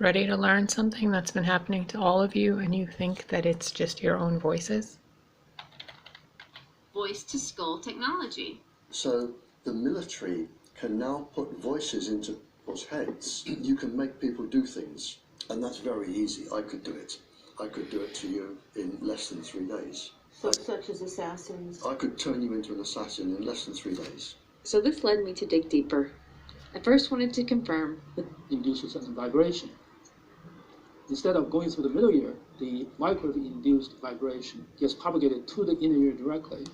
Ready to learn something that's been happening to all of you and you think that it's just your own voices? Voice-to-skull technology. So the military can now put voices into people's heads. You can make people do things, and that's very easy. I could do it. I could do it to you in less than 3 days. Such as assassins. I could turn you into an assassin in less than 3 days. So this led me to dig deeper. I first wanted to confirm it induces a vibration. Instead of going through the middle ear, the microwave-induced vibration gets propagated to the inner ear directly.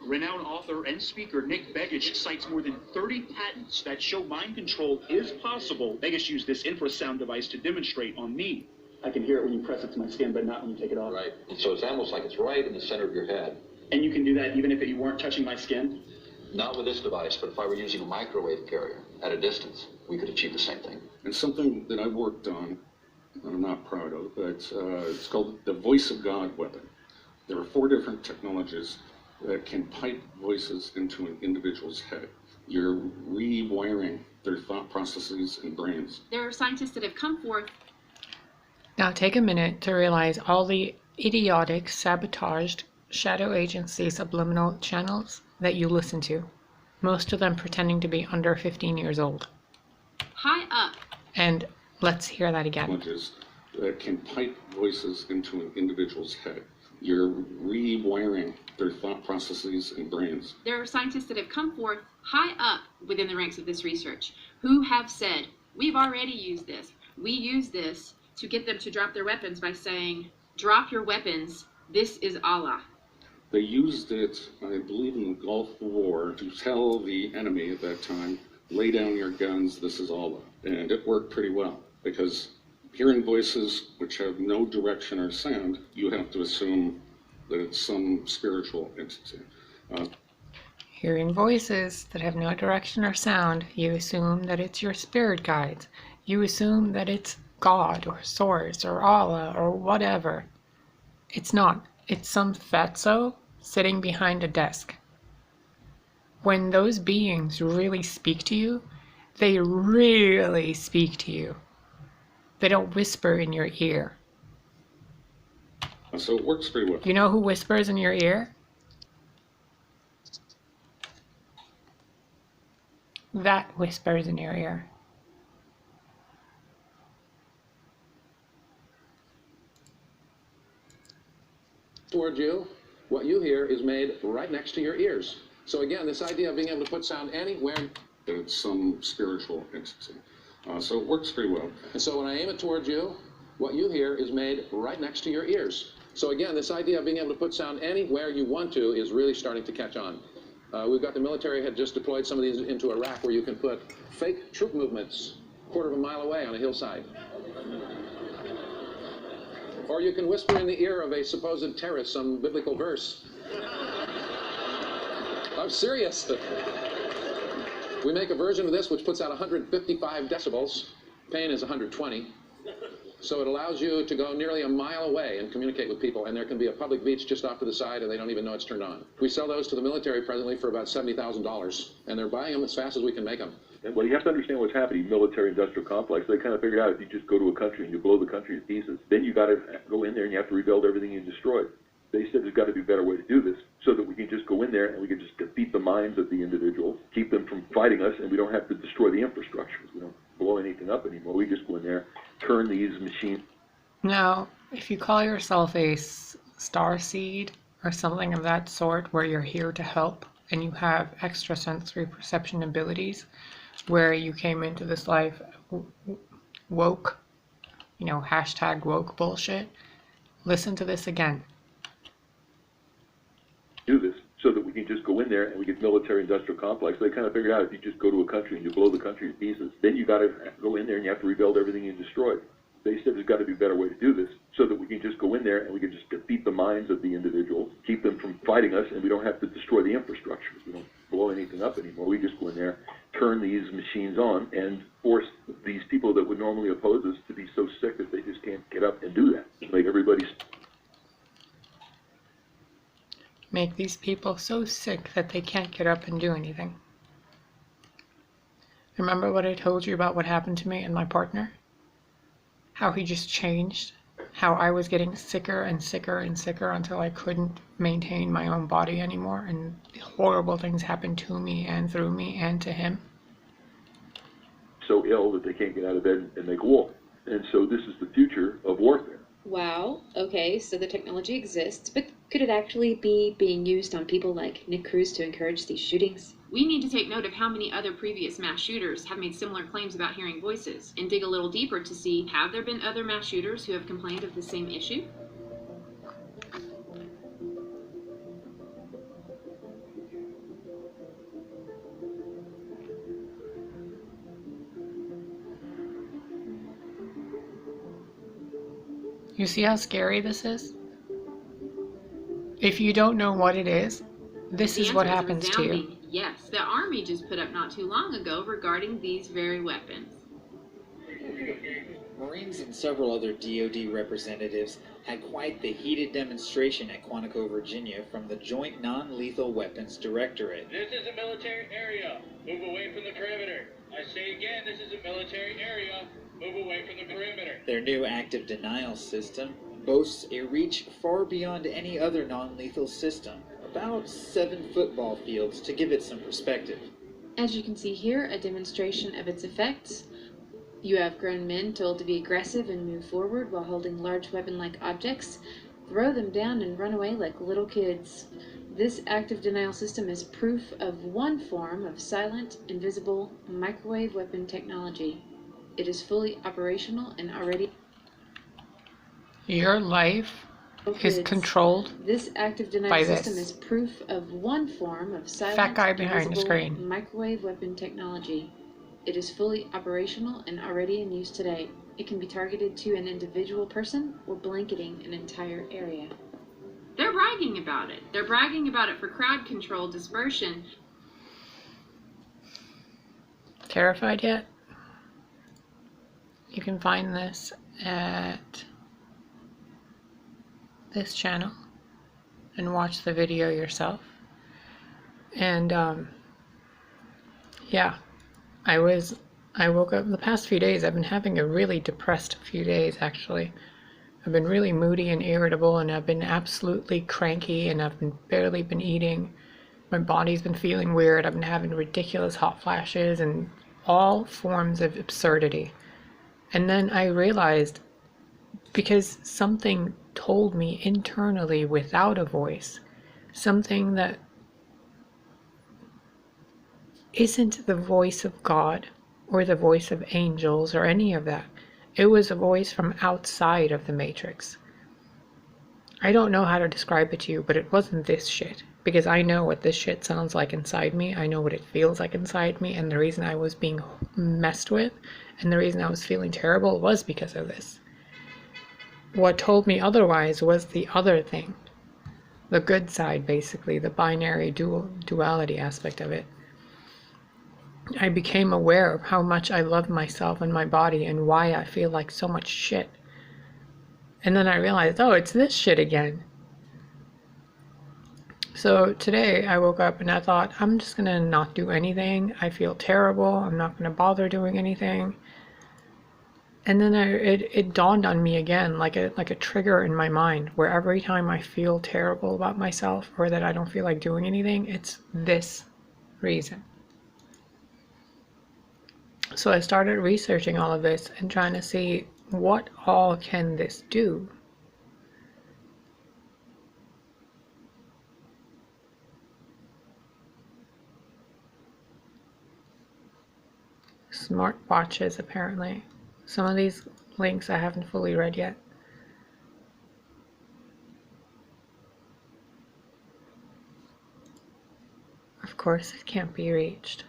Renowned author and speaker Nick Begich cites more than 30 patents that show mind control is possible. Begich used this infrasound device to demonstrate on me. I can hear it when you press it to my skin, but not when you take it off. Right. So it's almost like it's right in the center of your head. And you can do that even if you weren't touching my skin? Not with this device, but if I were using a microwave carrier at a distance, we could achieve the same thing. And something that I've worked on, that I'm not proud of, but it's called the Voice of God weapon. There are 4 different technologies that can pipe voices into an individual's head. You're rewiring their thought processes and brains. There are scientists that have come forth. Now take a minute to realize all the idiotic, sabotaged shadow agency subliminal channels that you listen to, most of them pretending to be under 15 years old. High up. And let's hear that again. Technologies that can pipe voices into an individual's head. You're rewiring their thought processes and brains. There are scientists that have come forth high up within the ranks of this research who have said, we've already used this. We use this to get them to drop their weapons by saying, drop your weapons, this is Allah. They used it, I believe, in the Gulf War to tell the enemy at that time, lay down your guns, this is Allah. And it worked pretty well, because hearing voices which have no direction or sound, you have to assume that it's some spiritual entity. Hearing voices that have no direction or sound, you assume that it's your spirit guides. You assume that it's God or Source or Allah or whatever. It's not. It's some fatso sitting behind a desk. When those beings really speak to you, they really speak to you. They don't whisper in your ear. So it works pretty well. You know who whispers in your ear? That whispers in your ear. Toward you, what you hear is made right next to your ears. So again, this idea of being able to put sound anywhere. It's some spiritual entity. So it works pretty well. And so when I aim it towards you, what you hear is made right next to your ears. So again, this idea of being able to put sound anywhere you want to is really starting to catch on. We've got the military had just deployed some of these into Iraq where you can put fake troop movements a quarter of a mile away on a hillside. Or you can whisper in the ear of a supposed terrorist some biblical verse. I'm serious. We make a version of this which puts out 155 decibels. Pain is 120. So it allows you to go nearly a mile away and communicate with people, and there can be a public beach just off to the side and they don't even know it's turned on. We sell those to the military presently for about $70,000, and they're buying them as fast as we can make them. Well, you have to understand what's happening. Military-industrial complex. They kind of figured out if you just go to a country and you blow the country to pieces, then you got to go in there and you have to rebuild everything you destroyed. They said there's got to be a better way to do this, so that we can just go in there and we can just defeat the minds of the individuals, keep them from fighting us, and we don't have to destroy the infrastructures. We don't blow anything up anymore. We just go in there, turn these machines. Now, if you call yourself a star seed or something of that sort, where you're here to help and you have extrasensory perception abilities, where you came into this life woke, hashtag woke bullshit, listen to this again. Do this so that we can just go in there and we get military-industrial complex. They kind of figured out if you just go to a country and you blow the country to pieces, then you got to go in there and you have to rebuild everything you destroyed. They said there's got to be a better way to do this, so that we can just go in there and we can just defeat the minds of the individuals, keep them from fighting us, and we don't have to destroy the infrastructures. We don't blow anything up anymore. We just go in there, turn these machines on, and force these people that would normally oppose us to be so sick that they just can't get up and do that. Make everybody... Make these people so sick that they can't get up and do anything. Remember what I told you about what happened to me and my partner? How he just changed? How I was getting sicker and sicker and sicker until I couldn't maintain my own body anymore, and horrible things happened to me and through me and to him. So ill that they can't get out of bed and make war. And so this is the future of warfare. Wow, okay, so the technology exists, but could it actually be being used on people like Nick Cruz to encourage these shootings? We need to take note of how many other previous mass shooters have made similar claims about hearing voices, and dig a little deeper to see, have there been other mass shooters who have complained of the same issue? You see how scary this is? If you don't know what it is, this The is what answer is happens to you. resounding yes. The Army just put up not too long ago regarding these very weapons. Marines and several other DoD representatives had quite the heated demonstration at Quantico, Virginia from the Joint Non-Lethal Weapons Directorate. This is a military area. Move away from the perimeter. I say again, this is a military area. Move away from the perimeter. Their new active denial system boasts a reach far beyond any other non-lethal system, about 7 football fields to give it some perspective. As you can see here, a demonstration of its effects. You have grown men told to be aggressive and move forward while holding large weapon-like objects, throw them down and run away like little kids. This active denial system is proof of one form of silent, invisible microwave weapon technology. It is fully operational and already... Your life is controlled This active denial by system this. is proof of one form of silent, Fat guy behind the invisible screen. microwave weapon technology. It is fully operational and already in use today. It can be targeted to an individual person or blanketing an entire area. They're bragging about it. They're bragging about it for crowd control, dispersion. Terrified yet? You can find this at this channel and watch the video yourself. And yeah, I woke up the past few days. I've been having a really depressed few days, actually. I've been really moody and irritable, and I've been absolutely cranky, and I've barely been eating. My body's been feeling weird. I've been having ridiculous hot flashes and all forms of absurdity. And then I realized, because something told me internally without a voice, something that isn't the voice of God or the voice of angels or any of that. It was a voice from outside of the Matrix. I don't know how to describe it to you, but it wasn't this shit. Because I know what this shit sounds like inside me. I know what it feels like inside me. And the reason I was being messed with and the reason I was feeling terrible was because of this. What told me otherwise was the other thing. The good side, basically. The binary duality aspect of it. I became aware of how much I love myself and my body and why I feel like so much shit. And then I realized, oh, it's this shit again. So today I woke up and I thought, I'm just gonna not do anything. I feel terrible. I'm not gonna bother doing anything. And then it dawned on me again, like a trigger in my mind, where every time I feel terrible about myself or that I don't feel like doing anything, it's this reason. So I started researching all of this and trying to see what all can this do. Smart watches, apparently. Some of these links I haven't fully read yet. Of course, it can't be reached.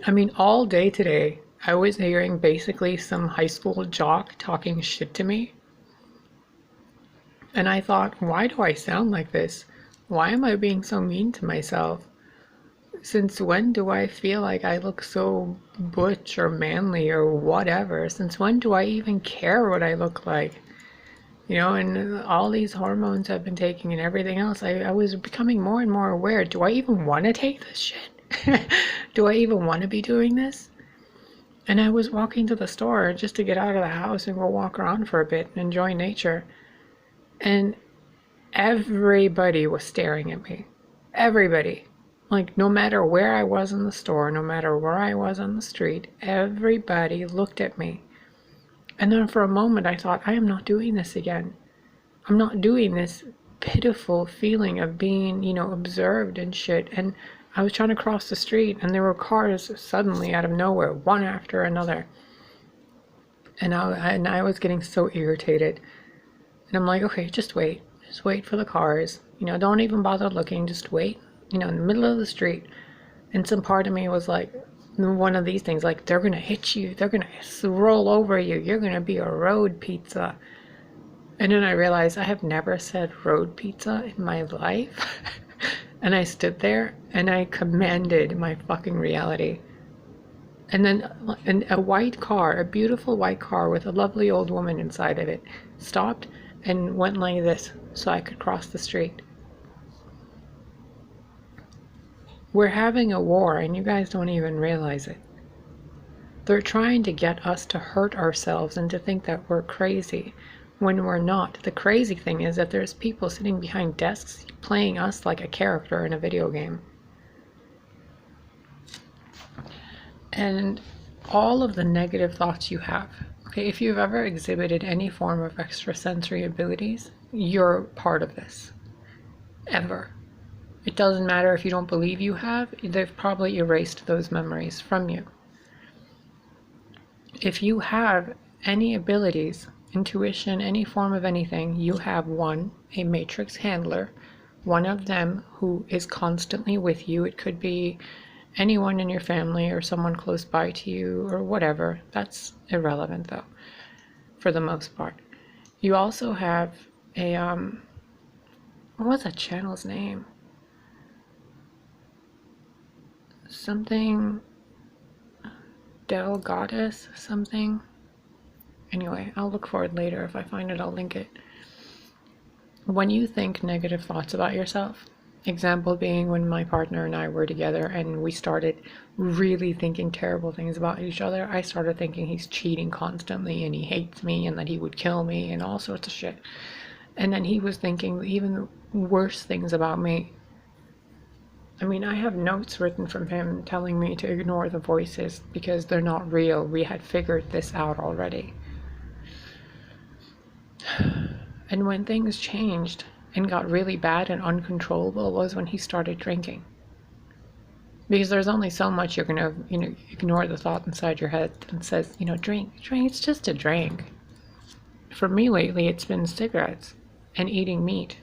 I mean, all day today, I was hearing basically some high school jock talking shit to me. And I thought, why do I sound like this? Why am I being so mean to myself? Since when do I feel like I look so butch or manly or whatever? Since when do I even care what I look like? You know, and all these hormones I've been taking and everything else, I was becoming more and more aware. Do I even want to take this shit? Do I even want to be doing this? And I was walking to the store just to get out of the house and go walk around for a bit and enjoy nature. And everybody was staring at me. Everybody. Like, no matter where I was in the store, no matter where I was on the street, everybody looked at me. And then for a moment I thought, I am not doing this again. I'm not doing this pitiful feeling of being, you know, observed and shit. And I was trying to cross the street and there were cars suddenly out of nowhere, one after another. And I was getting so irritated. And I'm like, okay, just wait for the cars. You know, don't even bother looking, just wait, you know, in the middle of the street. And some part of me was like, one of these things, like, they're gonna hit you, they're gonna roll over you, you're gonna be a road pizza. And then I realized I have never said road pizza in my life. And I stood there and I commanded my fucking reality. And then a white car, a beautiful white car with a lovely old woman inside of it, stopped and went like this so I could cross the street. We're having a war and you guys don't even realize it. They're trying to get us to hurt ourselves and to think that we're crazy when we're not. The crazy thing is that there's people sitting behind desks playing us like a character in a video game. And all of the negative thoughts you have, okay, if you've ever exhibited any form of extrasensory abilities, you're part of this. Ever. It doesn't matter if you don't believe you have, they've probably erased those memories from you. If you have any abilities, intuition, any form of anything, you have one, a matrix handler, one of them who is constantly with you. It could be anyone in your family or someone close by to you or whatever. That's irrelevant though, for the most part. You also have a, what was that channel's name? Something Del Goddess something. Anyway, I'll look for it later. If I find it, I'll link it. When you think negative thoughts about yourself, example being when my partner and I were together and we started really thinking terrible things about each other, I started thinking he's cheating constantly and he hates me and that he would kill me and all sorts of shit. And then he was thinking even worse things about me. I mean, I have notes written from him telling me to ignore the voices because they're not real. We had figured this out already. And when things changed and got really bad and uncontrollable was when he started drinking. Because there's only so much you're gonna, ignore the thought inside your head that says, drink, it's just a drink. For me lately, it's been cigarettes and eating meat.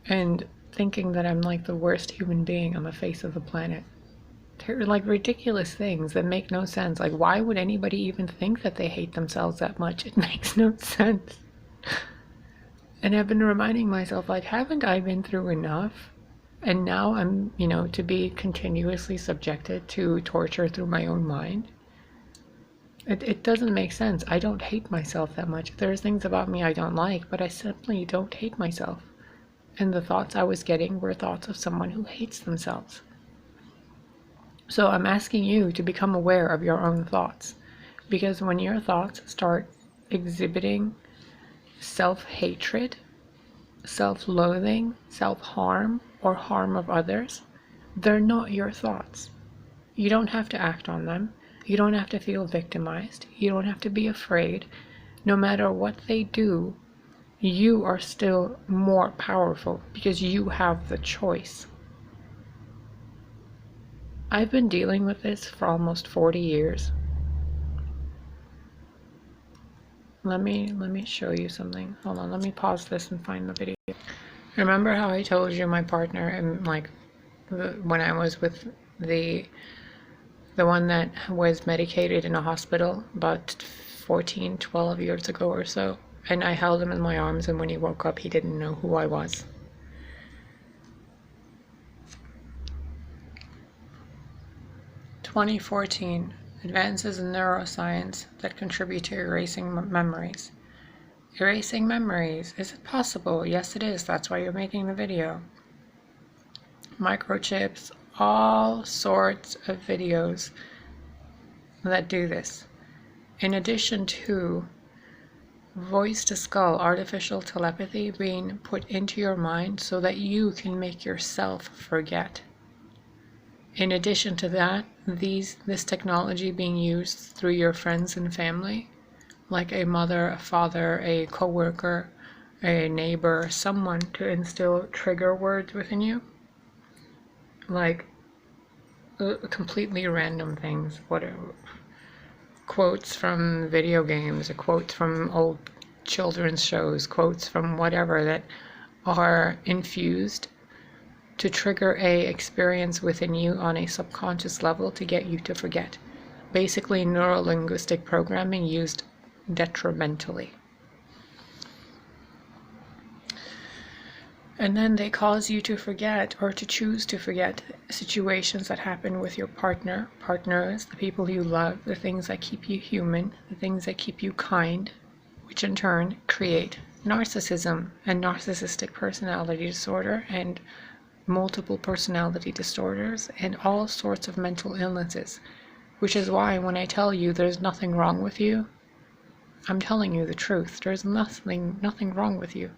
And thinking that I'm like the worst human being on the face of the planet. They're like ridiculous things that make no sense. Like, why would anybody even think that they hate themselves that much? It makes no sense. And I've been reminding myself, like, haven't I been through enough? And now I'm, to be continuously subjected to torture through my own mind. It doesn't make sense. I don't hate myself that much. There's things about me I don't like, but I simply don't hate myself. And the thoughts I was getting were thoughts of someone who hates themselves. So I'm asking you to become aware of your own thoughts. Because when your thoughts start exhibiting self-hatred, self-loathing, self-harm, or harm of others, they're not your thoughts. You don't have to act on them. You don't have to feel victimized. You don't have to be afraid. No matter what they do, you are still more powerful because you have the choice. I've been dealing with this for almost 40 years. Let me show you something. Hold on, let me pause this and find the video. Remember how I told you my partner and when I was with the one that was medicated in a hospital about 12 years ago or so? And I held him in my arms, and when he woke up, he didn't know who I was. 2014. Advances in neuroscience that contribute to erasing memories. Erasing memories. Is it possible? Yes, it is. That's why you're making the video. Microchips, all sorts of videos that do this. In addition to voice to skull, artificial telepathy being put into your mind so that you can make yourself forget. In addition to that, this technology being used through your friends and family, like a mother, a father, a coworker, a neighbor, someone, to instill trigger words within you, like completely random things, whatever, quotes from video games, or quotes from old children's shows, quotes from whatever, that are infused to trigger a experience within you on a subconscious level to get you to forget. Basically, neuro-linguistic programming used detrimentally. And then they cause you to forget, or to choose to forget, situations that happen with your partners, the people you love, the things that keep you human, the things that keep you kind, which in turn create narcissism and narcissistic personality disorder and multiple personality disorders and all sorts of mental illnesses. Which is why when I tell you there's nothing wrong with you, I'm telling you the truth. There's nothing wrong with you.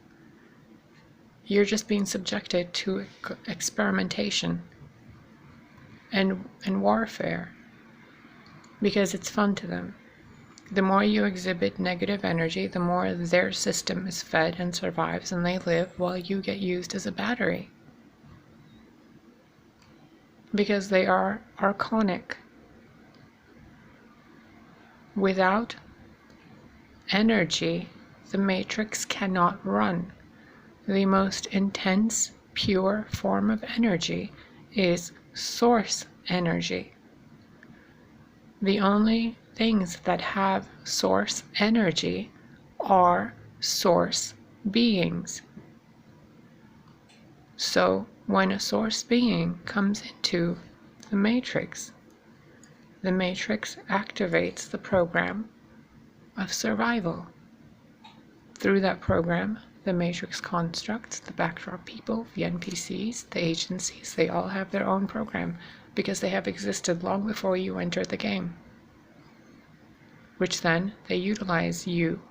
You're just being subjected to experimentation and warfare because it's fun to them. The more you exhibit negative energy, the more their system is fed and survives, and they live while you get used as a battery. Because they are archonic. Without energy, the matrix cannot run. The most intense, pure form of energy is source energy. The only things that have source energy are source beings. So when a source being comes into the matrix activates the program of survival. Through that program, the matrix constructs, the backdrop people, the NPCs, the agencies, they all have their own program because they have existed long before you entered the game. Which then they utilize you,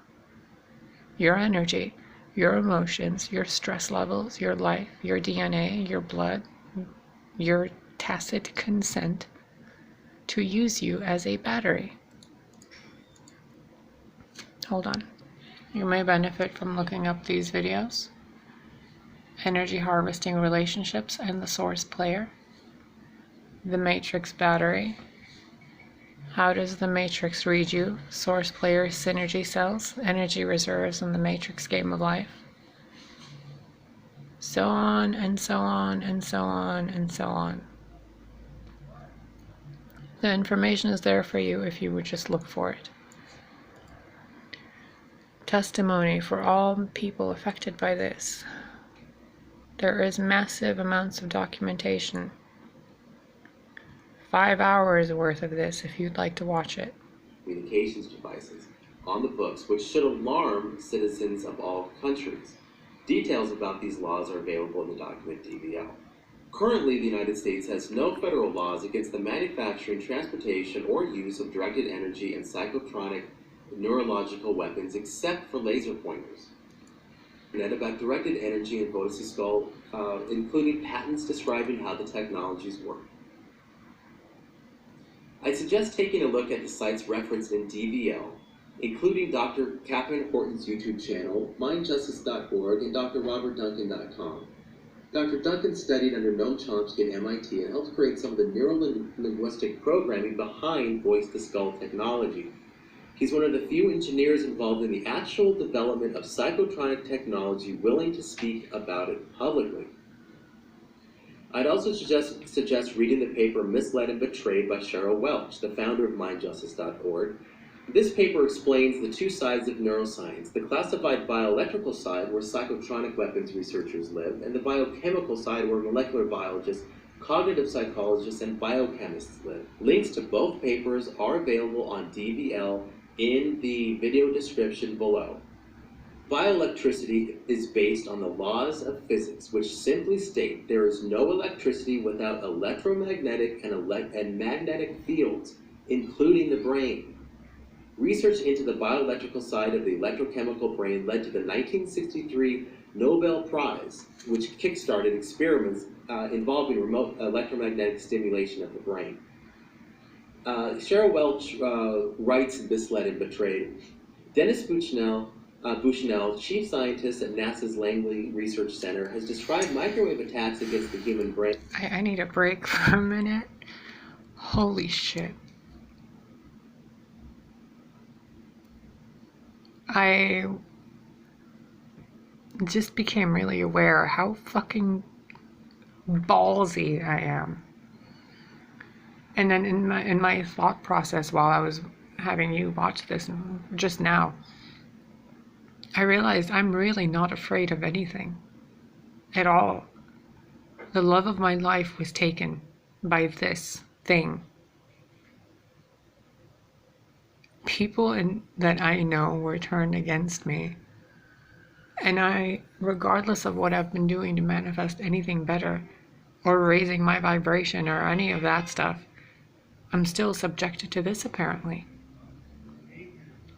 your energy, your emotions, your stress levels, your life, your DNA, your blood, your tacit consent to use you as a battery. Hold on. You may benefit from looking up these videos. Energy harvesting relationships and the source player. The matrix battery. How does the matrix read you? Source player synergy cells, energy reserves in the matrix game of life. So on and so on and so on and so on. The information is there for you if you would just look for it. Testimony for all people affected by this. There is massive amounts of documentation. 5 hours worth of this if you'd like to watch it. Communications devices on the books which should alarm citizens of all countries. Details about these laws are available in the document DVL. Currently, the United States has no federal laws against the manufacturing, transportation, or use of directed energy and psychotronic neurological weapons except for laser pointers. And about directed energy and voice to skull, including patents describing how the technologies work. I'd suggest taking a look at the sites referenced in DVL, including Dr. Catherine Horton's YouTube channel, mindjustice.org, and drrobertduncan.com. Dr. Duncan studied under Noam Chomsky at MIT and helped create some of the neuro-linguistic programming behind voice-to-skull technology. He's one of the few engineers involved in the actual development of psychotronic technology willing to speak about it publicly. I'd also suggest reading the paper Misled and Betrayed by Cheryl Welch, the founder of mindjustice.org. This paper explains the two sides of neuroscience, the classified bioelectrical side where psychotronic weapons researchers live, and the biochemical side where molecular biologists cognitive psychologists, and biochemists live. Links to both papers are available on DVL in the video description below. Bioelectricity is based on the laws of physics, which simply state there is no electricity without electromagnetic and magnetic fields, including the brain. Research into the bioelectrical side of the electrochemical brain led to the 1963 Nobel Prize, which kickstarted experiments involving remote electromagnetic stimulation of the brain. Cheryl Welch writes in Misled and Betrayed, Dennis Bushnell, chief scientist at NASA's Langley Research Center, has described microwave attacks against the human brain. I need a break for a minute. Holy shit. I just became really aware how fucking ballsy I am. And then in my thought process while I was having you watch this just now, I realized I'm really not afraid of anything at all. The love of my life was taken by this thing. People that I know were turned against me. And I, regardless of what I've been doing to manifest anything better, or raising my vibration or any of that stuff, I'm still subjected to this apparently.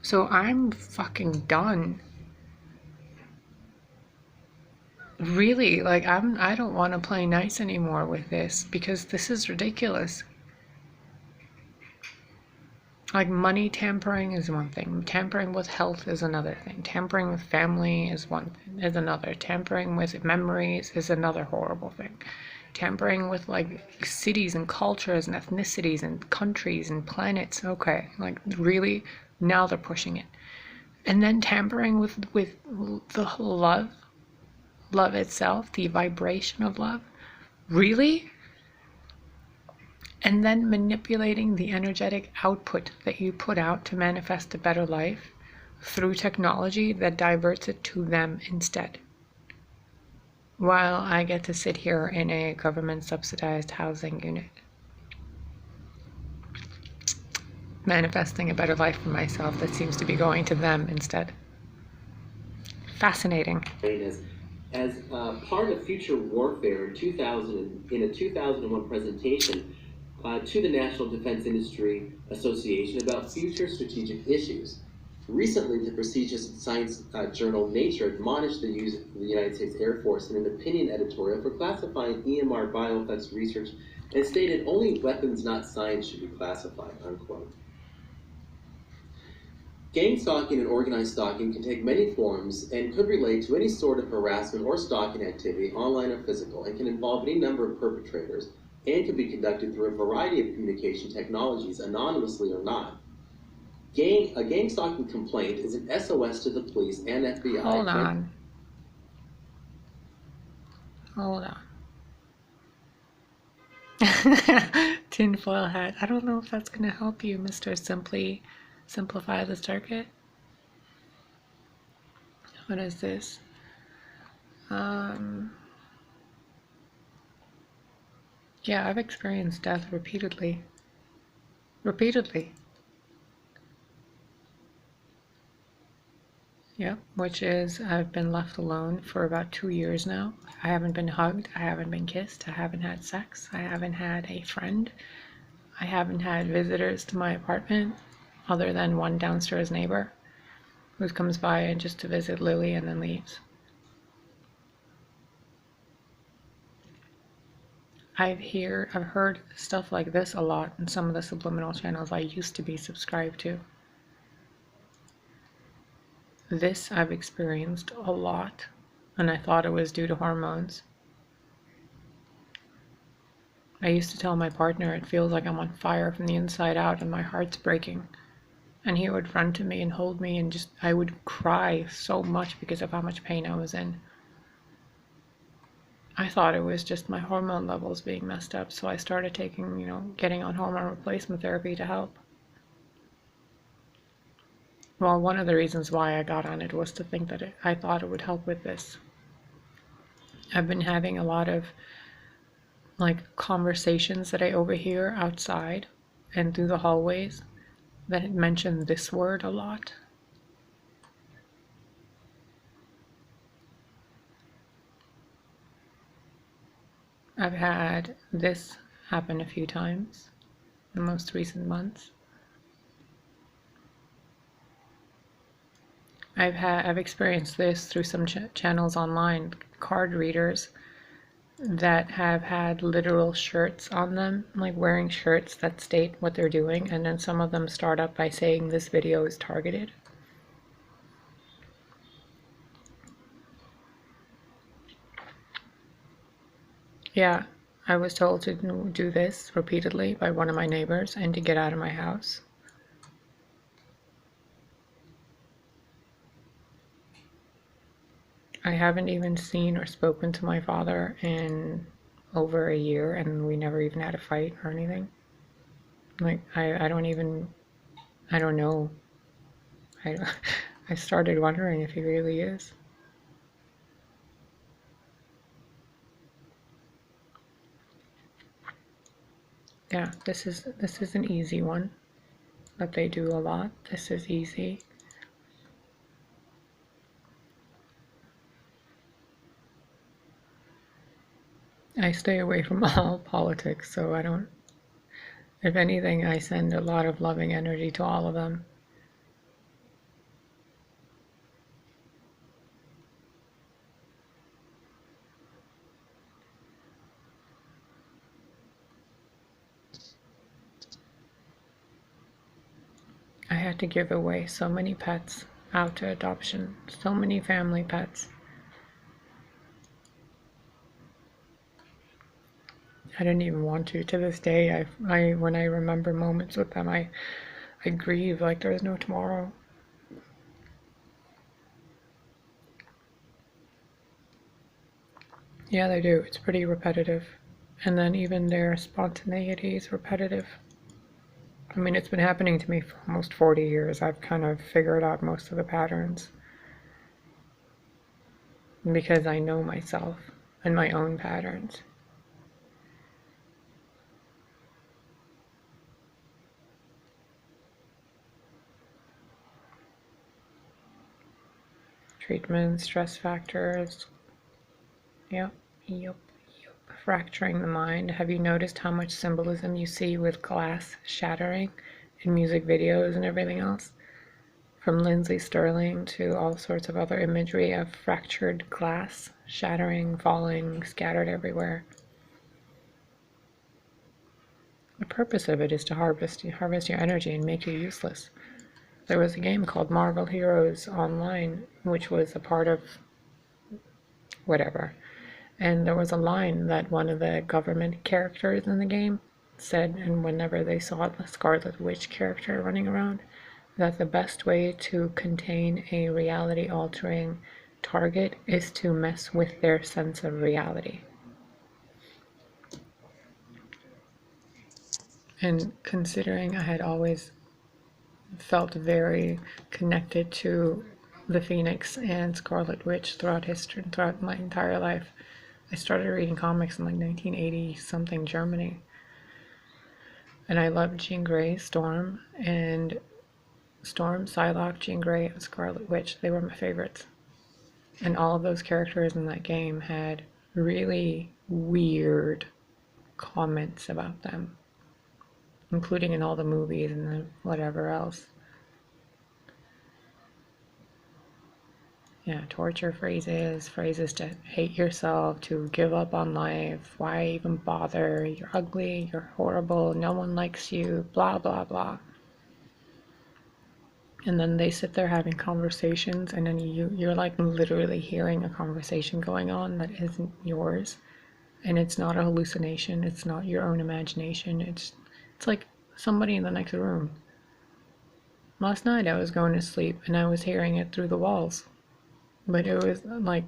So I'm fucking done. Really, like I don't want to play nice anymore with this because this is ridiculous. Like money tampering is one thing, tampering with health is another thing, tampering with family is another, tampering with memories is another horrible thing, tampering with like cities and cultures and ethnicities and countries and planets, okay, like really, now they're pushing it. And then tampering with the love itself, the vibration of love, really? And then manipulating the energetic output that you put out to manifest a better life through technology that diverts it to them instead. While I get to sit here in a government subsidized housing unit, manifesting a better life for myself that seems to be going to them instead. Fascinating. As part of future warfare in a 2001 presentation to the National Defense Industry Association about future strategic issues. Recently, the prestigious science journal Nature admonished the use of the United States Air Force in an opinion editorial for classifying EMR bioeffects research and stated only weapons, not science, should be classified, unquote. Gang stalking and organized stalking can take many forms and could relate to any sort of harassment or stalking activity, online or physical, and can involve any number of perpetrators, and can be conducted through a variety of communication technologies, anonymously or not. A gang stalking complaint is an SOS to the police and FBI. Hold on. Tinfoil hat. I don't know if that's going to help you, Mr. Simplify the Circuit. What is this? Yeah, I've experienced death repeatedly. Yep, which is I've been left alone for about 2 years now. I haven't been hugged, I haven't been kissed, I haven't had sex, I haven't had a friend, I haven't had visitors to my apartment other than one downstairs neighbor who comes by and just to visit Lily and then leaves. I've heard stuff like this a lot in some of the subliminal channels I used to be subscribed to. This I've experienced a lot, and I thought it was due to hormones. I used to tell my partner it feels like I'm on fire from the inside out and my heart's breaking. And he would run to me and hold me and I would cry so much because of how much pain I was in. I thought it was just my hormone levels being messed up, so I started getting on hormone replacement therapy to help. Well, one of the reasons why I got on it was to think that I thought it would help with this. I've been having a lot of like conversations that I overhear outside and through the hallways that mention this word a lot. I've had this happen a few times in the most recent months. I've experienced this through some channels online, card readers that have had literal shirts on them, like wearing shirts that state what they're doing, and then some of them start up by saying this video is targeted. Yeah, I was told to do this repeatedly by one of my neighbors and to get out of my house. I haven't even seen or spoken to my father in over a year, and we never even had a fight or anything. Like, I don't know. I started wondering if he really is. Yeah, this is an easy one that they do a lot. This is easy. I stay away from all politics, so I don't. If anything, I send a lot of loving energy to all of them. I had to give away so many pets out to adoption, so many family pets. I didn't even want to. To this day, when I remember moments with them, I grieve like there is no tomorrow. Yeah, they do. It's pretty repetitive. And then even their spontaneity is repetitive. I mean, it's been happening to me for almost 40 years. I've kind of figured out most of the patterns because I know myself and my own patterns. Treatment, stress factors. Yep. Fracturing the mind. Have you noticed how much symbolism you see with glass shattering in music videos and everything else? From Lindsay Sterling to all sorts of other imagery of fractured glass, shattering, falling, scattered everywhere. The purpose of it is to harvest your energy and make you useless. There was a game called Marvel Heroes Online, which was a part of whatever. And there was a line that one of the government characters in the game said, and whenever they saw the Scarlet Witch character running around, that the best way to contain a reality-altering target is to mess with their sense of reality. And considering I had always felt very connected to the Phoenix and Scarlet Witch throughout history, throughout my entire life, I started reading comics in like 1980 something Germany, and I loved Jean Grey, Storm, Psylocke, Jean Grey, and Scarlet Witch. They were my favorites, and all of those characters in that game had really weird comments about them, including in all the movies and the whatever else. Yeah, torture phrases to hate yourself, to give up on life, why even bother, you're ugly, you're horrible, no one likes you, blah, blah, blah. And then they sit there having conversations, and then you're like literally hearing a conversation going on that isn't yours. And it's not a hallucination, it's not your own imagination, it's like somebody in the next room. Last night I was going to sleep and I was hearing it through the walls. But it was like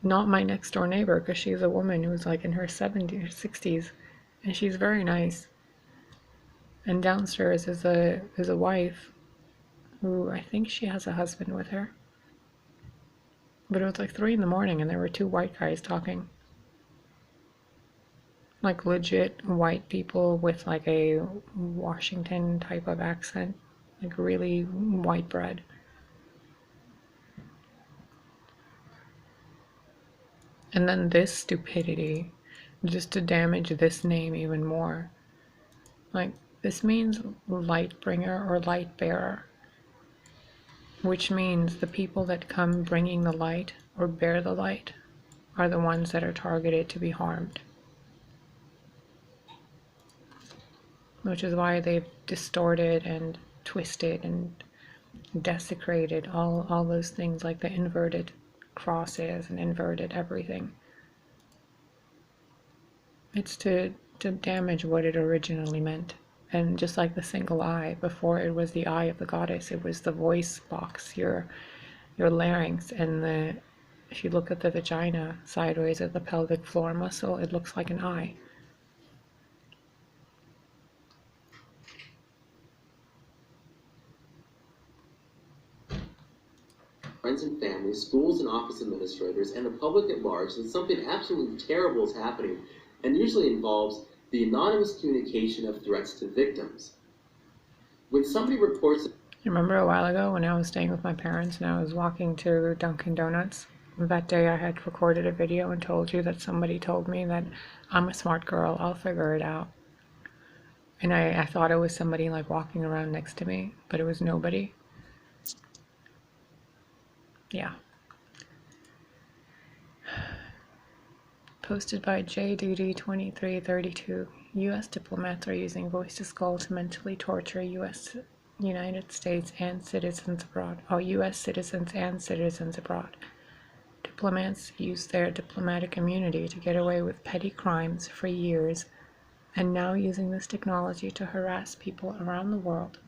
not my next door neighbor, because she's a woman who's like in her 70s or 60s, and she's very nice. And downstairs is a wife who I think she has a husband with her. But it was like 3 in the morning and there were two white guys talking. like legit white people with like a Washington type of accent, like really white bread. And then this stupidity, just to damage this name even more. Like, this means light bringer or light bearer, which means the people that come bringing the light or bear the light are the ones that are targeted to be harmed. Which is why they've distorted and twisted and desecrated all those things, like the inverted crosses and inverted everything. It's to damage what it originally meant. And just like the single eye, before it was the eye of the goddess, it was the voice box, your larynx, and if you look at the vagina sideways at the pelvic floor muscle, it looks like an eye. Friends and family, schools and office administrators, and the public at large that something absolutely terrible is happening, and usually involves the anonymous communication of threats to victims. When somebody reports... You remember a while ago when I was staying with my parents and I was walking to Dunkin' Donuts? That day I had recorded a video and told you that somebody told me that I'm a smart girl, I'll figure it out. And I thought it was somebody like walking around next to me, but it was nobody. Yeah. Posted by JDD2332. U.S. diplomats are using voice to skull to mentally torture United States and citizens abroad. Oh, U.S. citizens and citizens abroad. Diplomats use their diplomatic immunity to get away with petty crimes for years, and now using this technology to harass people around the world.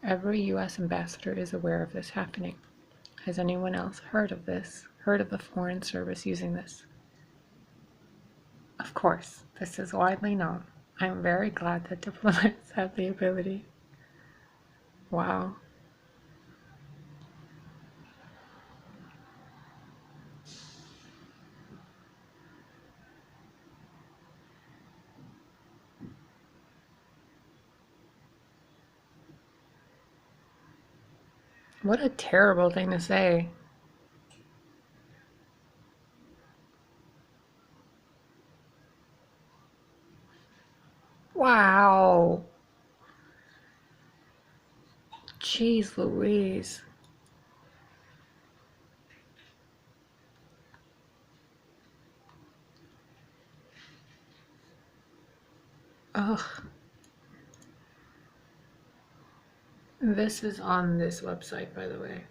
Every U.S. ambassador is aware of this happening. Has anyone else heard of this? Heard of the Foreign Service using this? Of course, this is widely known. I am very glad that diplomats have the ability. Wow. What a terrible thing to say. Wow. Jeez Louise. Ugh. This is on this website, by the way.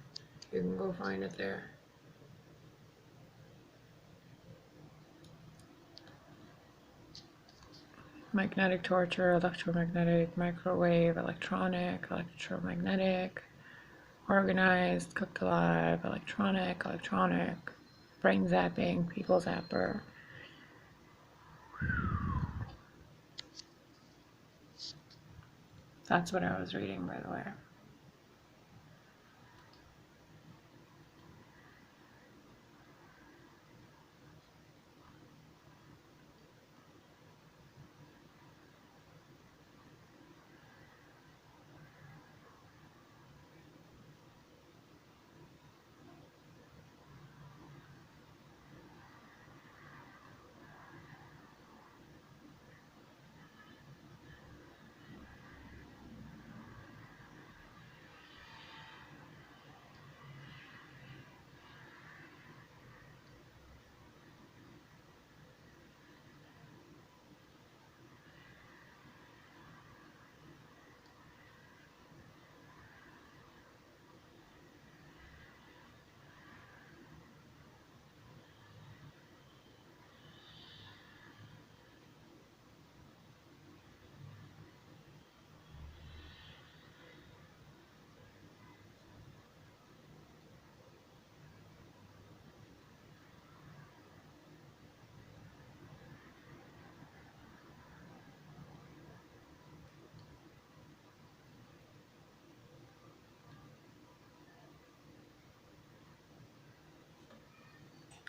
You can go find it there. Magnetic torture, electromagnetic, microwave, electronic, electromagnetic, organized, cooked alive, electronic, brain zapping, people zapper. That's what I was reading, by the way.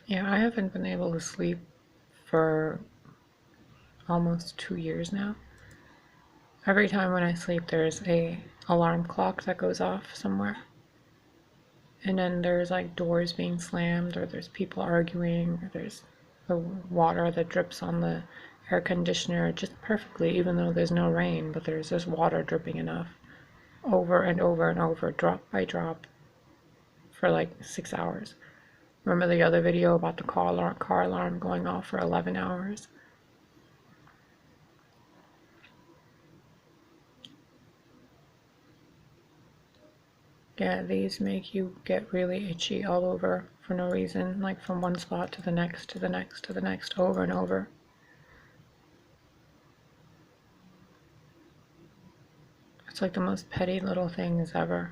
Yeah, I haven't been able to sleep for almost 2 years now. Every time when I sleep, there's a alarm clock that goes off somewhere. And then there's like doors being slammed, or there's people arguing, or there's the water that drips on the air conditioner just perfectly, even though there's no rain, but there's just water dripping enough over and over and over, drop by drop, for like 6 hours. Remember the other video about the car alarm going off for 11 hours? Yeah, these make you get really itchy all over for no reason, like from one spot to the next, to the next, to the next, over and over. It's like the most petty little things ever.